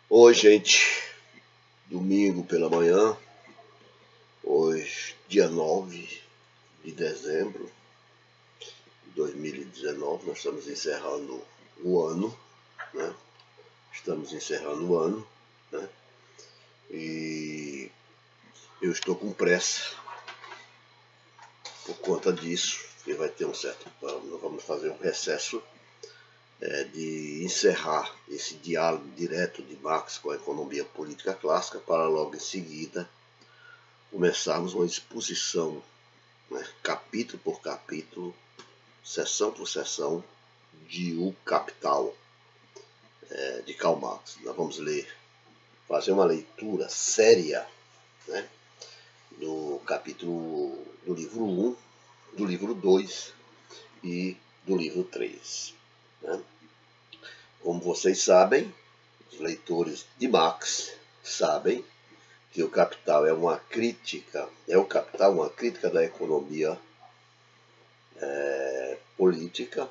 Oi, gente. Domingo pela manhã, hoje, dia 9 de dezembro de 2019, nós estamos encerrando o ano, né? Estamos encerrando o ano, né? E eu estou com pressa por conta disso, que vai ter nós vamos fazer um recesso de encerrar esse diálogo direto de Marx com a economia política clássica, para logo em seguida começarmos uma exposição, né, capítulo por capítulo, seção por seção, de O Capital, de Karl Marx. Nós vamos fazer uma leitura séria, né, do capítulo do livro 1, do livro 2 e do livro 3. Né? Como vocês sabem, os leitores de Marx sabem que o Capital é uma crítica, uma crítica da economia política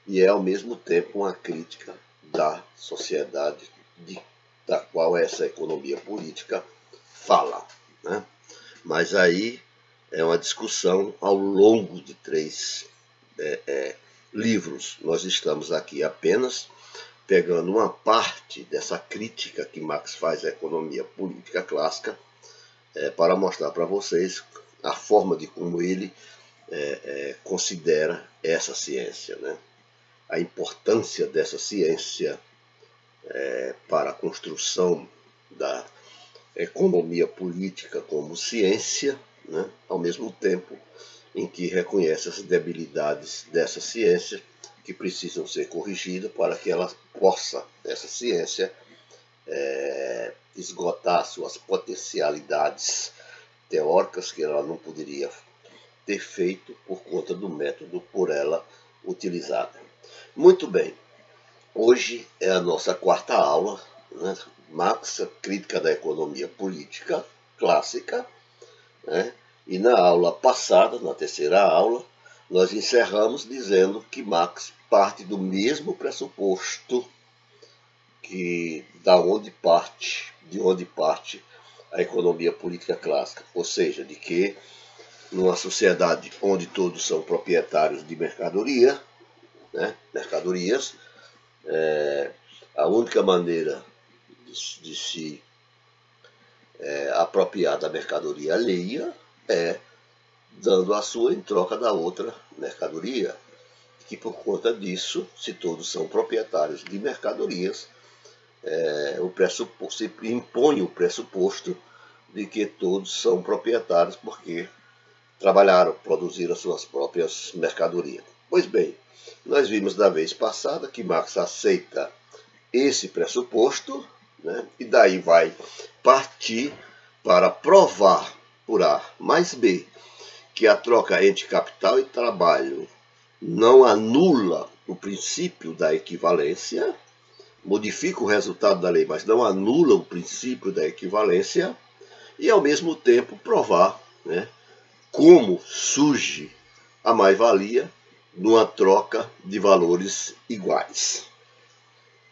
e é ao mesmo tempo uma crítica da sociedade da qual essa economia política fala, né? Mas aí é uma discussão ao longo de 3 livros. Nós estamos aqui apenas pegando uma parte dessa crítica que Marx faz à economia política clássica, para mostrar para vocês a forma de como ele considera essa ciência, né? A importância dessa ciência para a construção da economia política como ciência, né? Ao mesmo tempo em que reconhece as debilidades dessa ciência que precisam ser corrigidas para que ela possa, essa ciência, esgotar suas potencialidades teóricas que ela não poderia ter feito por conta do método por ela utilizado. Muito bem, hoje é a nossa 4ª aula, né? Marx, crítica da economia política clássica, né? E na aula passada, na 3ª aula, nós encerramos dizendo que Marx parte do mesmo pressuposto de onde parte a economia política clássica, ou seja, de que numa sociedade onde todos são proprietários de mercadoria, né, mercadorias, a única maneira de se apropriar da mercadoria alheia é dando a sua em troca da outra mercadoria, que por conta disso, se todos são proprietários de mercadorias, se impõe o pressuposto de que todos são proprietários porque trabalharam, produziram as suas próprias mercadorias. Pois bem, nós vimos da vez passada que Marx aceita esse pressuposto, né, e daí vai partir para provar por A mais B que a troca entre capital e trabalho não anula o princípio da equivalência, modifica o resultado da lei, mas não anula o princípio da equivalência, e ao mesmo tempo provar, né, como surge a mais-valia numa troca de valores iguais.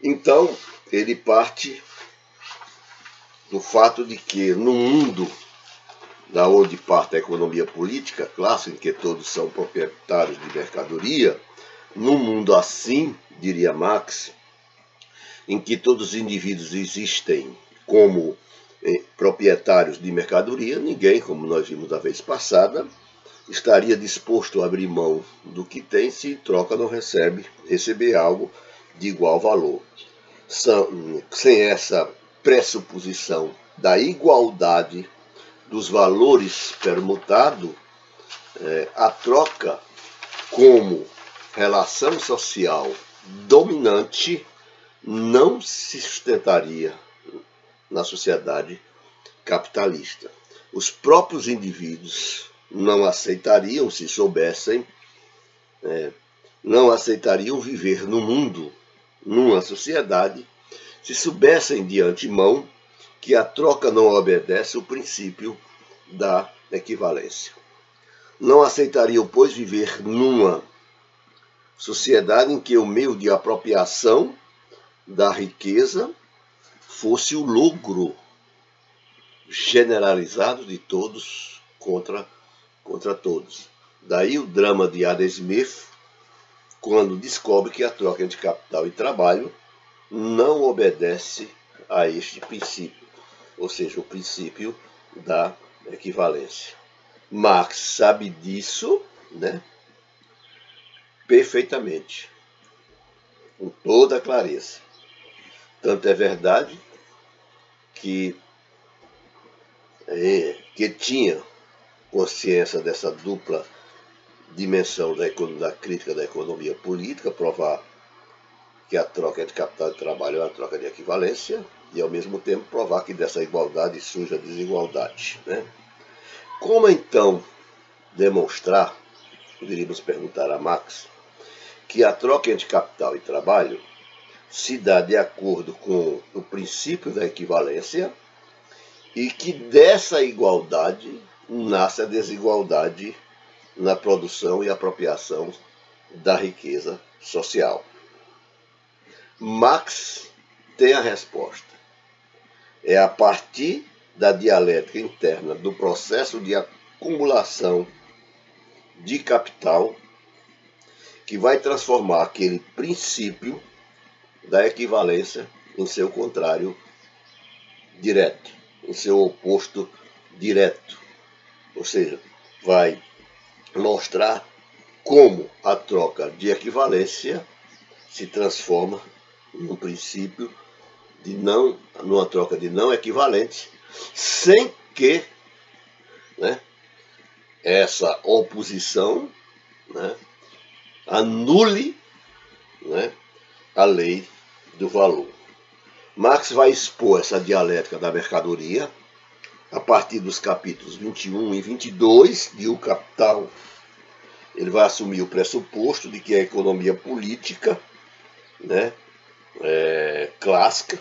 Então, ele parte do fato de que no mundo da onde parte a economia política clássica, em que todos são proprietários de mercadoria, num mundo assim, diria Marx, em que todos os indivíduos existem como proprietários de mercadoria, ninguém, como nós vimos da vez passada, estaria disposto a abrir mão do que tem se em troca não receber algo de igual valor. Sem essa pressuposição da igualdade dos valores permutados, a troca como relação social dominante não se sustentaria na sociedade capitalista. Os próprios indivíduos não aceitariam, se soubessem, não aceitariam viver no mundo, numa sociedade, se soubessem de antemão que a troca não obedece o princípio da equivalência. Não aceitariam, pois, viver numa sociedade em que o meio de apropriação da riqueza fosse o logro generalizado de todos contra todos. Daí o drama de Adam Smith, quando descobre que a troca entre capital e trabalho não obedece a este princípio, ou seja, o princípio da equivalência. Marx sabe disso, né, perfeitamente, com toda clareza. Tanto é verdade que tinha consciência dessa dupla dimensão da crítica da economia política, provar que a troca entre capital e trabalho é uma troca de equivalência, e ao mesmo tempo provar que dessa igualdade surge a desigualdade, né? Como então demonstrar, poderíamos perguntar a Marx, que a troca entre capital e trabalho se dá de acordo com o princípio da equivalência e que dessa igualdade nasce a desigualdade na produção e apropriação da riqueza social? Marx tem a resposta. É a partir da dialética interna do processo de acumulação de capital que vai transformar aquele princípio da equivalência em seu contrário direto, em seu oposto direto. Ou seja, vai mostrar como a troca de equivalência se transforma num princípio numa troca de não equivalentes, sem que, né, essa oposição, né, anule, né, a lei do valor. Marx vai expor essa dialética da mercadoria a partir dos capítulos 21 e 22 de O Capital. Ele vai assumir o pressuposto de que a economia política, né, clássica,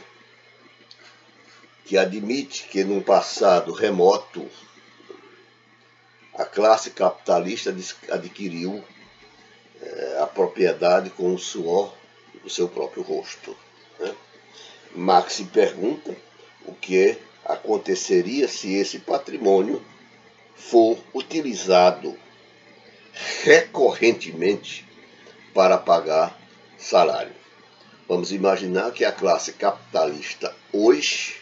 que admite que num passado remoto a classe capitalista adquiriu a propriedade com o suor do seu próprio rosto, né? Marx se pergunta o que aconteceria se esse patrimônio for utilizado recorrentemente para pagar salário. Vamos imaginar que a classe capitalista hoje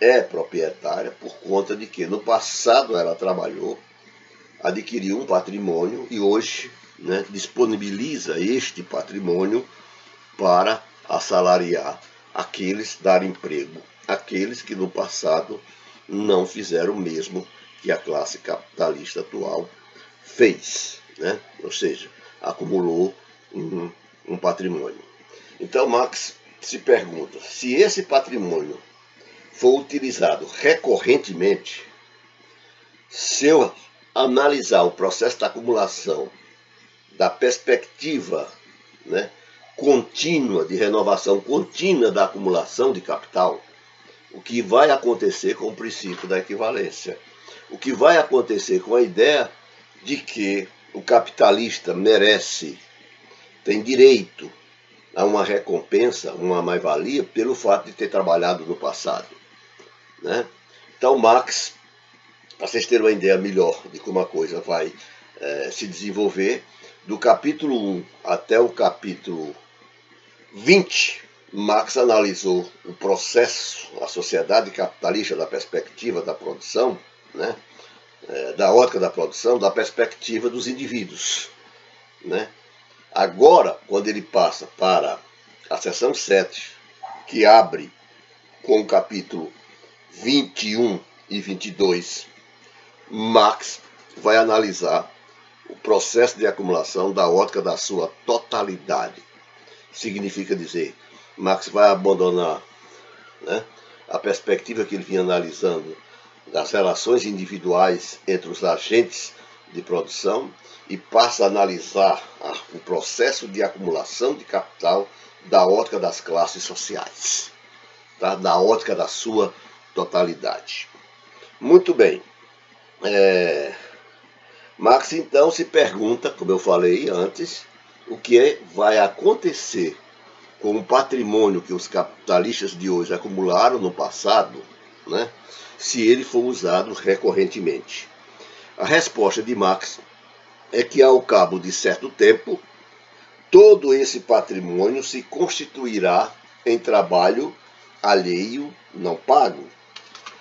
é proprietária por conta de que no passado ela trabalhou, adquiriu um patrimônio e hoje, né, disponibiliza este patrimônio para assalariar aqueles, dar emprego àqueles que no passado não fizeram o mesmo que a classe capitalista atual fez, né? Ou seja, acumulou um patrimônio. Então Marx se pergunta, se esse patrimônio for utilizado recorrentemente, se eu analisar o processo da acumulação da perspectiva, né, contínua, de renovação contínua da acumulação de capital, o que vai acontecer com o princípio da equivalência? O que vai acontecer com a ideia de que o capitalista merece, tem direito a uma recompensa, uma mais-valia, pelo fato de ter trabalhado no passado, né? Então Marx, para vocês terem uma ideia melhor de como a coisa vai se desenvolver, do capítulo 1 até o capítulo 20, Marx analisou o processo, a sociedade capitalista da perspectiva da produção, né, da ótica da produção, da perspectiva dos indivíduos, né? Agora, quando ele passa para a seção 7, que abre com o capítulo 21 e 22, Marx vai analisar o processo de acumulação da ótica da sua totalidade. Significa dizer, Marx vai abandonar, né, a perspectiva que ele vinha analisando das relações individuais entre os agentes de produção e passa a analisar o processo de acumulação de capital da ótica das classes sociais, tá? Da ótica da sua totalidade. Muito bem. Marx então se pergunta, como eu falei antes, o que vai acontecer com o patrimônio que os capitalistas de hoje acumularam no passado, né, se ele for usado recorrentemente? A resposta de Marx é que, ao cabo de certo tempo, todo esse patrimônio se constituirá em trabalho alheio não pago.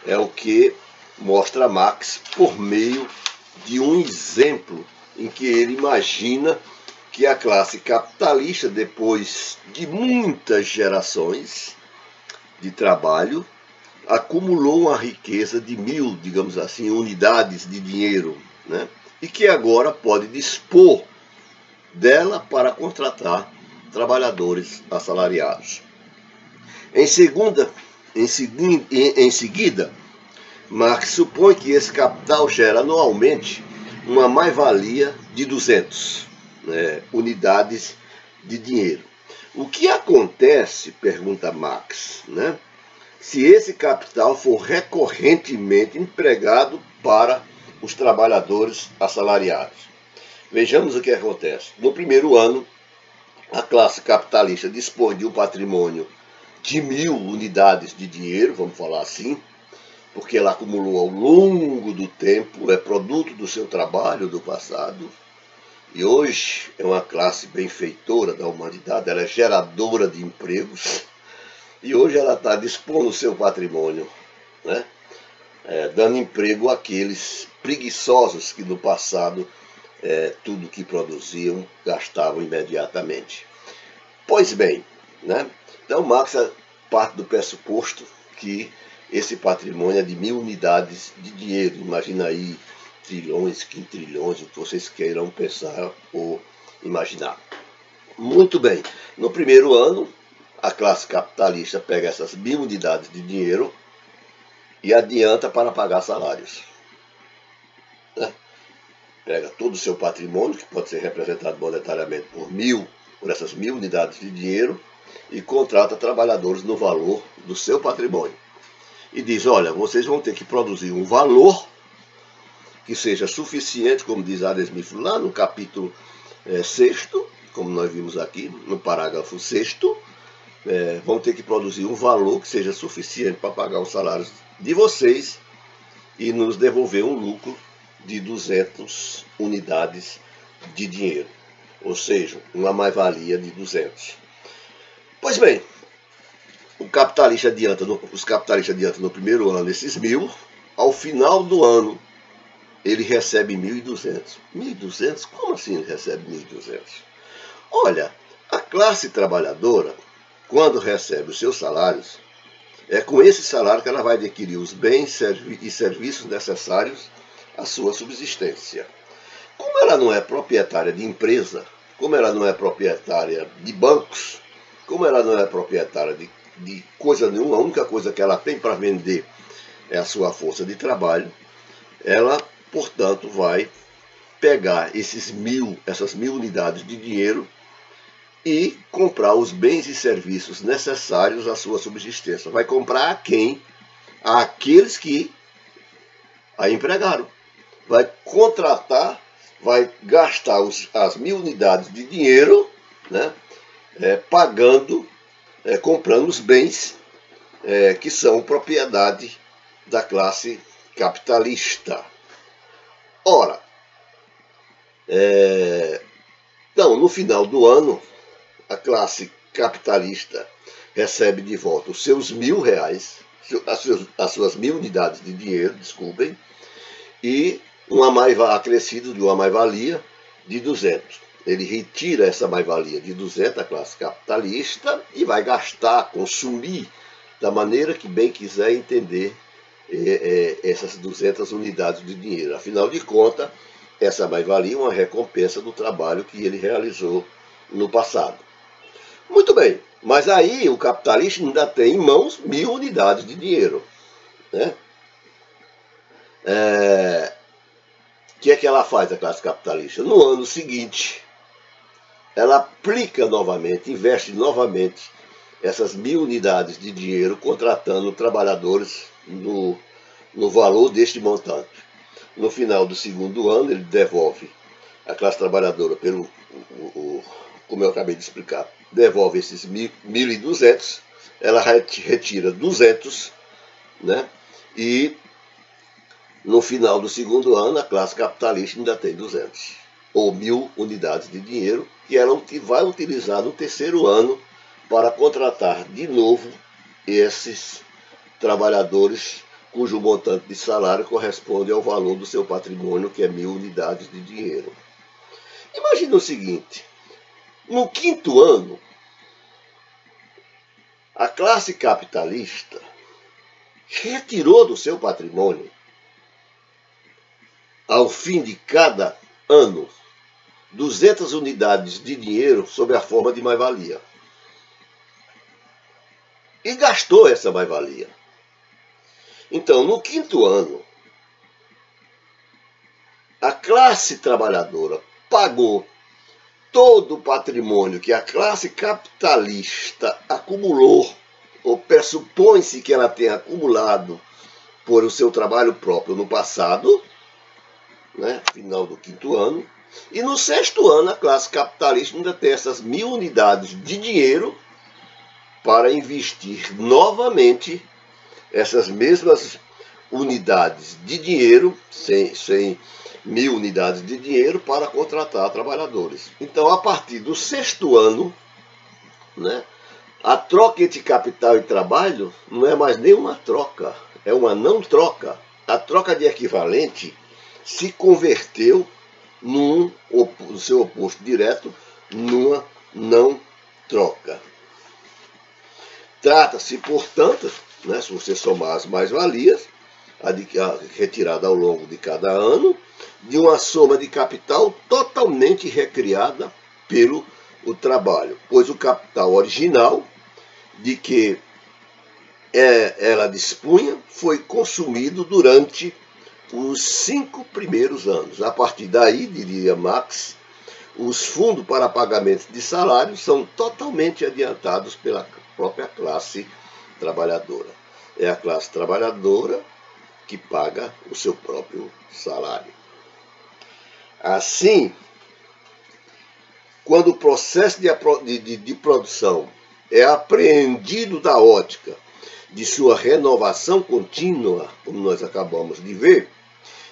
É o que mostra Marx por meio de um exemplo em que ele imagina que a classe capitalista, depois de muitas gerações de trabalho, acumulou uma riqueza de 1000, digamos assim, unidades de dinheiro, né? E que agora pode dispor dela para contratar trabalhadores assalariados. Em seguida, Marx supõe que esse capital gera anualmente uma mais-valia de 200 unidades de dinheiro. O que acontece, pergunta Marx, né, se esse capital for recorrentemente empregado para os trabalhadores assalariados? Vejamos o que acontece. No primeiro ano, a classe capitalista dispõe de um patrimônio de 1000 unidades de dinheiro, vamos falar assim, porque ela acumulou ao longo do tempo, é produto do seu trabalho do passado, e hoje é uma classe benfeitora da humanidade, ela é geradora de empregos, e hoje ela está dispondo o seu patrimônio, né, dando emprego àqueles preguiçosos que no passado tudo que produziam gastavam imediatamente. Pois bem, né, então Marx parte do pressuposto que esse patrimônio é de 1000 unidades de dinheiro. Imagina aí trilhões, quintrilhões, o que vocês queiram pensar ou imaginar. Muito bem, no primeiro ano, a classe capitalista pega essas 1000 unidades de dinheiro e adianta para pagar salários. Né? Pega todo o seu patrimônio, que pode ser representado monetariamente por essas 1000 unidades de dinheiro, e contrata trabalhadores no valor do seu patrimônio. E diz, olha, vocês vão ter que produzir um valor que seja suficiente, como diz Adam Smith lá no capítulo 6º, como nós vimos aqui, no parágrafo 6º, vão ter que produzir um valor que seja suficiente para pagar os salários de vocês e nos devolver um lucro de 200 unidades de dinheiro, ou seja, uma mais-valia de 200. Pois bem, os capitalistas adiantam no primeiro ano esses 1000, ao final do ano ele recebe 1.200. 1.200? Como assim ele recebe 1.200? Olha, a classe trabalhadora, quando recebe os seus salários, é com esse salário que ela vai adquirir os bens e serviços necessários à sua subsistência. Como ela não é proprietária de empresa, como ela não é proprietária de bancos, como ela não é proprietária de coisa nenhuma, a única coisa que ela tem para vender é a sua força de trabalho, ela, portanto, vai pegar essas 1000 unidades de dinheiro e comprar os bens e serviços necessários à sua subsistência. Vai comprar a quem? Àqueles que a empregaram. Vai contratar, vai gastar as 1000 unidades de dinheiro, né, comprando os bens que são propriedade da classe capitalista. Ora, então, no final do ano, a classe capitalista recebe de volta os seus R$1.000, as suas 1000 unidades de dinheiro, desculpem, e acrescido de uma mais-valia de 200. Ele retira essa mais-valia de 200 da classe capitalista e vai gastar, consumir da maneira que bem quiser entender essas 200 unidades de dinheiro. Afinal de contas, essa mais-valia é uma recompensa do trabalho que ele realizou no passado. Muito bem, mas aí o capitalista ainda tem em mãos 1000 unidades de dinheiro, né? O que é que ela faz, a classe capitalista? No ano seguinte, ela aplica novamente, investe novamente essas 1000 unidades de dinheiro, contratando trabalhadores no valor deste montante. No final do segundo ano, ele devolve a classe trabalhadora como eu acabei de explicar, devolve esses 1.200, ela retira 200, né? E no final do segundo ano, a classe capitalista ainda tem 200, ou 1.000 unidades de dinheiro, que ela vai utilizar no terceiro ano para contratar de novo esses trabalhadores cujo montante de salário corresponde ao valor do seu patrimônio, que é 1.000 unidades de dinheiro. Imagina o seguinte, no quinto ano, a classe capitalista retirou do seu patrimônio, ao fim de cada ano, 200 unidades de dinheiro sob a forma de mais-valia. E gastou essa mais-valia. Então, no quinto ano, a classe trabalhadora pagou todo o patrimônio que a classe capitalista acumulou, ou pressupõe-se que ela tenha acumulado por o seu trabalho próprio no passado, né, final do quinto ano, e no sexto ano a classe capitalista ainda tem essas 1.000 unidades de dinheiro para investir novamente essas mesmas unidades de dinheiro, 100 mil unidades de dinheiro, para contratar trabalhadores. Então, a partir do sexto ano, né, a troca entre capital e trabalho não é mais nenhuma troca, é uma não troca. A troca de equivalente se converteu no seu oposto direto, numa não troca. Trata-se, portanto, né, se você somar as mais-valias, a retirada ao longo de cada ano, de uma soma de capital totalmente recriada pelo trabalho, pois o capital original de que ela dispunha foi consumido durante os 5 primeiros anos. A partir daí, diria Marx, os fundos para pagamento de salários são totalmente adiantados pela própria classe trabalhadora. É a classe trabalhadora que paga o seu próprio salário. Assim, quando o processo de produção é apreendido da ótica de sua renovação contínua, como nós acabamos de ver,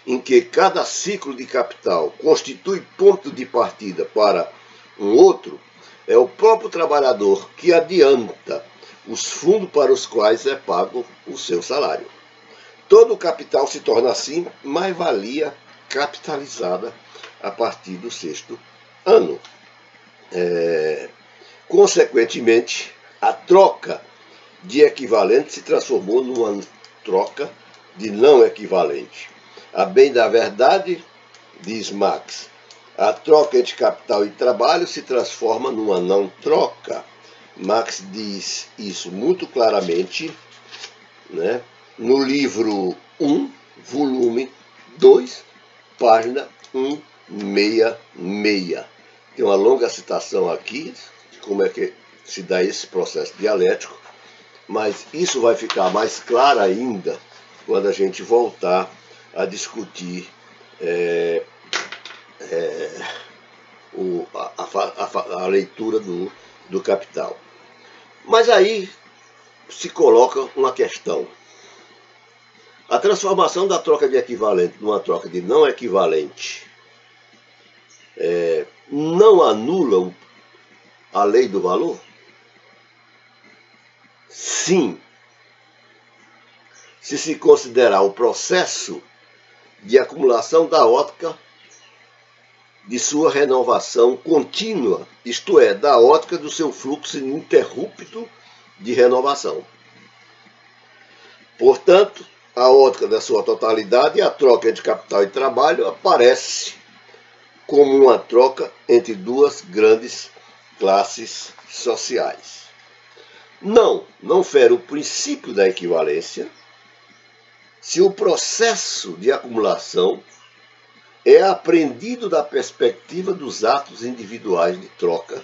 em que cada ciclo de capital constitui ponto de partida para um outro, é o próprio trabalhador que adianta os fundos para os quais é pago o seu salário. Todo o capital se torna assim mais-valia capitalizada a partir do sexto ano. Consequentemente, a troca de equivalente se transformou numa troca de não equivalente. A bem da verdade, diz Marx, a troca entre capital e trabalho se transforma numa não troca. Marx diz isso muito claramente, né, no livro 1, volume 2, página 166. Tem uma longa citação aqui de como é que se dá esse processo dialético, mas isso vai ficar mais claro ainda quando a gente voltar a discutir a leitura do Capital. Mas aí se coloca uma questão. A transformação da troca de equivalente numa troca de não equivalente não anula a lei do valor? Sim, se considerar o processo de acumulação da ótica de sua renovação contínua, isto é, da ótica do seu fluxo ininterrupto de renovação. Portanto, a ótica da sua totalidade, a troca entre capital e trabalho, aparece como uma troca entre duas grandes classes sociais. Não fere o princípio da equivalência se o processo de acumulação é apreendido da perspectiva dos atos individuais de troca,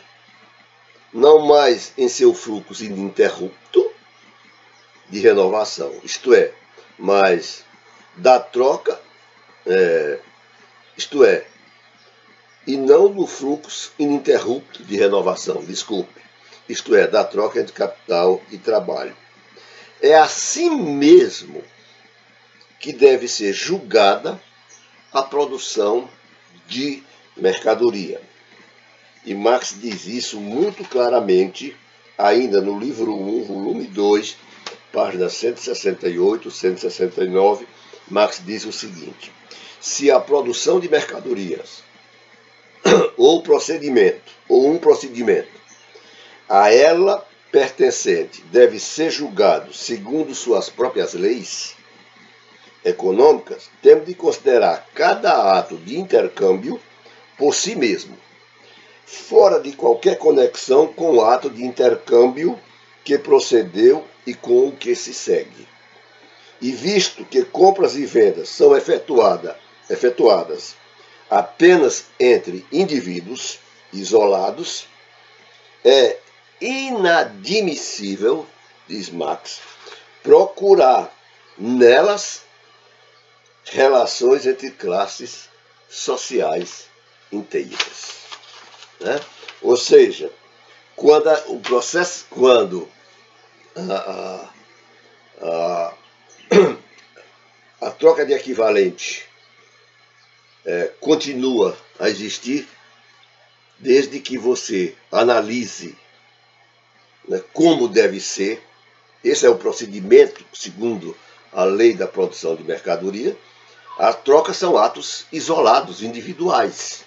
não mais em seu fluxo ininterrupto de renovação, isto é, mas da troca, isto é, e não do fluxo ininterrupto de renovação, desculpe, isto é, da troca entre capital e trabalho. É assim mesmo que deve ser julgada a produção de mercadoria. E Marx diz isso muito claramente, ainda no livro 1, volume 2, páginas 168, 169, Marx diz o seguinte: se a produção de mercadorias ou procedimento, ou um procedimento, a ela pertencente deve ser julgado segundo suas próprias leis econômicas, temos de considerar cada ato de intercâmbio por si mesmo, fora de qualquer conexão com o ato de intercâmbio que procedeu e com o que se segue. E visto que compras e vendas são efetuadas apenas entre indivíduos isolados, é inadmissível, diz Marx, procurar nelas relações entre classes sociais inteiras. Né? Ou seja, quando o processo, quando a troca de equivalente continua a existir, desde que você analise, né, como deve ser. Esse é o procedimento segundo a lei da produção de mercadoria. As trocas são atos isolados, individuais.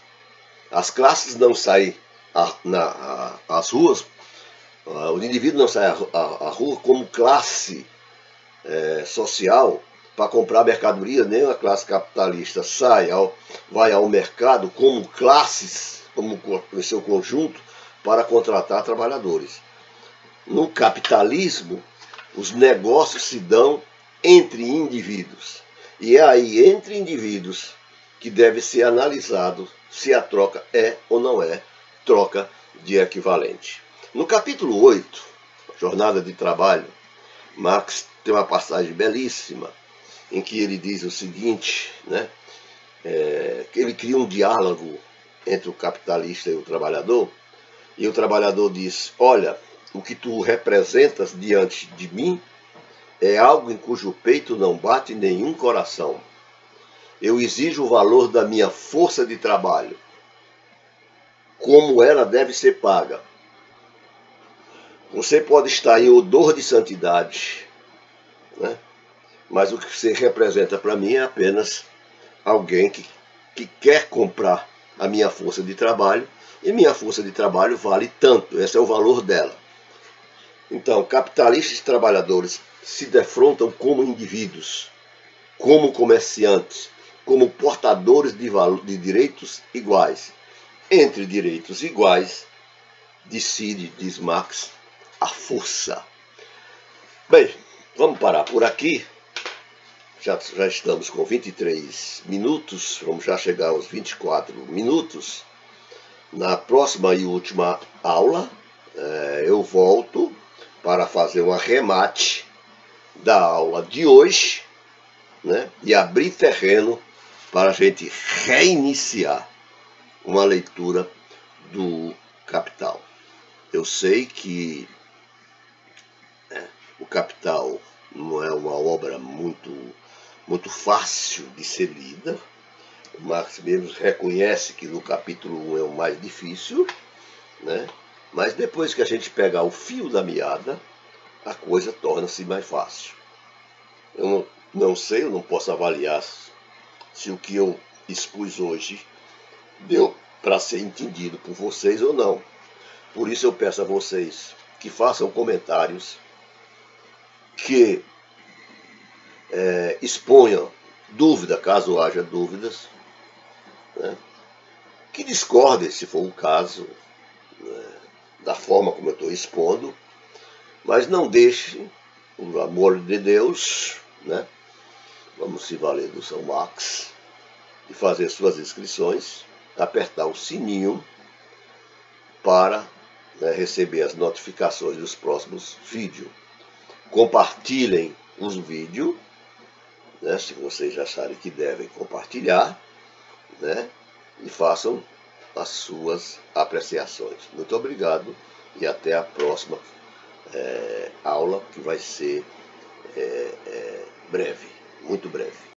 As classes não saem às ruas, o indivíduo não sai à rua como classe social para comprar mercadoria, nem a classe capitalista vai ao mercado como classes, como em seu conjunto, para contratar trabalhadores. No capitalismo, os negócios se dão entre indivíduos. E é aí, entre indivíduos, que deve ser analisado se a troca é ou não é troca de equivalente. No capítulo 8, Jornada de Trabalho, Marx tem uma passagem belíssima em que ele diz o seguinte, né, que ele cria um diálogo entre o capitalista e o trabalhador diz: olha, o que tu representas diante de mim é algo em cujo peito não bate nenhum coração. Eu exijo o valor da minha força de trabalho, como ela deve ser paga. Você pode estar em odor de santidade, né? Mas o que você representa para mim é apenas alguém que quer comprar a minha força de trabalho, e minha força de trabalho vale tanto, esse é o valor dela. Então, capitalistas e trabalhadores se defrontam como indivíduos, como comerciantes, como portadores de direitos iguais. Entre direitos iguais, decide, diz Marx, a força. Bem, vamos parar por aqui. Já estamos com 23 minutos, vamos já chegar aos 24 minutos. Na próxima e última aula, eu volto para fazer um arremate da aula de hoje, né, e abrir terreno para a gente reiniciar uma leitura do Capital. Eu sei que o Capital não é uma obra muito fácil de ser lida. O Marx mesmo reconhece que no capítulo 1 é o mais difícil, né? Mas depois que a gente pegar o fio da meada, a coisa torna-se mais fácil. Eu não sei, eu não posso avaliar se o que eu expus hoje deu para ser entendido por vocês ou não. Por isso eu peço a vocês que façam comentários, que exponham dúvida, caso haja dúvidas, né? Que discordem, se for o caso, né, da forma como eu estou expondo, mas não deixe, por amor de Deus, né? Vamos se valer do São Marx e fazer suas inscrições, apertar o sininho para, né, receber as notificações dos próximos vídeos. Compartilhem os vídeos, né, se vocês acharem que devem compartilhar, né, e façam as suas apreciações. Muito obrigado e até a próxima aula, que vai ser breve, muito breve.